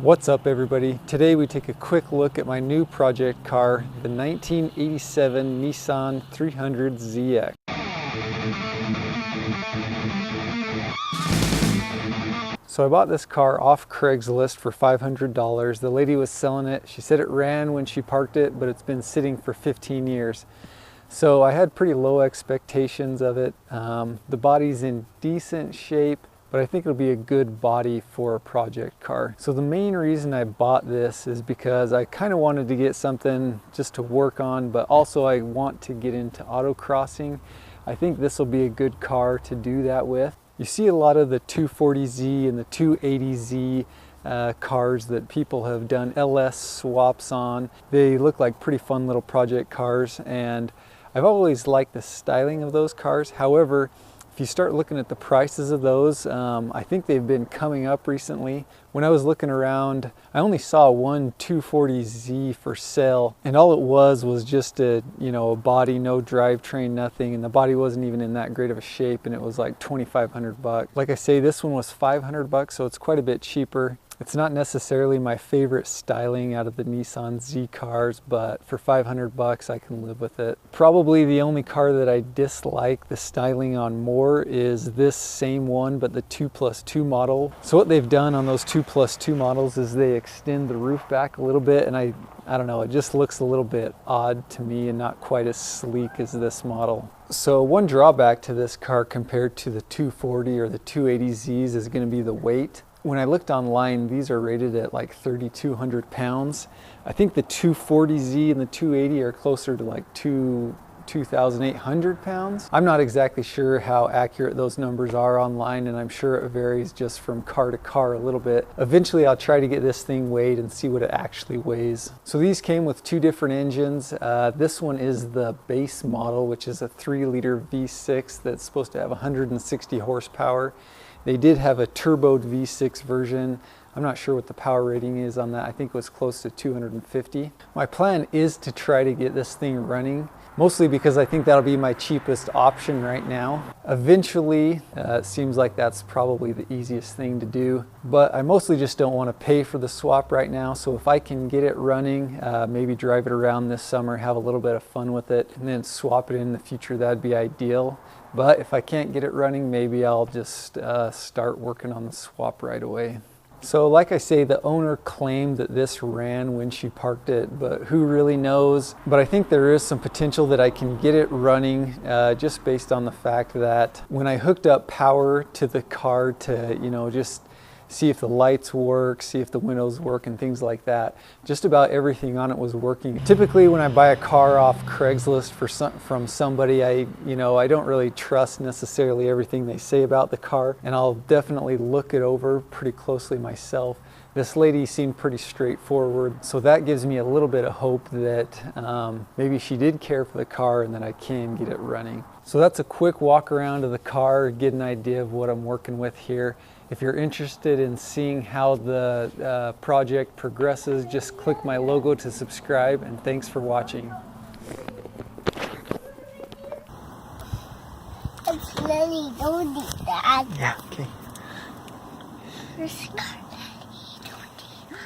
What's up everybody? Today we take a quick look at my new project car, the 1987 Nissan 300ZX. So I bought this car off Craigslist for $500. The lady was selling it. She said it ran when she parked it, but it's been sitting for 15 years. So I had pretty low expectations of it. The body's in decent shape, but I think it'll be a good body for a project car. So the main reason I bought this is because I kind of wanted to get something just to work on, but also I want to get into autocrossing. I think this will be a good car to do that with. You see a lot of the 240Z and the 280Z cars that people have done LS swaps on. They look like pretty fun little project cars, and I've always liked the styling of those cars. However, if you start looking at the prices of those, I think they've been coming up recently. When I was looking around, I only saw one 240Z for sale, and all it was just a body, no drivetrain, nothing, and the body wasn't even in that great of a shape, and it was like 2,500 bucks. Like I say, this one was 500 bucks, so it's quite a bit cheaper. It's not necessarily my favorite styling out of the Nissan Z cars, but for 500 bucks I can live with it. Probably the only car that I dislike the styling on more is this same one, but the 2+2 model. So what they've done on those 2+2 models is they extend the roof back a little bit, and I don't know, it just looks a little bit odd to me and not quite as sleek as this model. So one drawback to this car compared to the 240 or the 280Zs is going to be the weight. When I looked online, these are rated at like 3,200 pounds. I think the 240Z and the 280 are closer to like 2,800 pounds. I'm not exactly sure how accurate those numbers are online, and I'm sure it varies just from car to car a little bit. Eventually I'll try to get this thing weighed and see what it actually weighs. So these came with two different engines. This one is the base model, which is a 3-liter V6 that's supposed to have 160 horsepower. They did have a turboed V6 version. I'm not sure what the power rating is on that. I think it was close to 250. My plan is to try to get this thing running, mostly because I think that'll be my cheapest option right now. Eventually, it seems like that's probably the easiest thing to do, but I mostly just don't want to pay for the swap right now. So if I can get it running, maybe drive it around this summer, have a little bit of fun with it, and then swap it in the future, that'd be ideal. But if I can't get it running, maybe I'll just start working on the swap right away. So like I say, the owner claimed that this ran when she parked it, but who really knows? But I think there is some potential that I can get it running just based on the fact that when I hooked up power to the car to, just see if the lights work, see if the windows work and things like that, just about everything on it was working. Typically when I buy a car off Craigslist from somebody, I don't really trust necessarily everything they say about the car, and I'll definitely look it over pretty closely myself. This lady seemed pretty straightforward, so that gives me a little bit of hope that maybe she did care for the car and that I can get it running. So that's a quick walk around of the car, get an idea of what I'm working with here. If you're interested in seeing how the project progresses, just click my logo to subscribe, and thanks for watching. It's really don't do that. Yeah, okay. This car.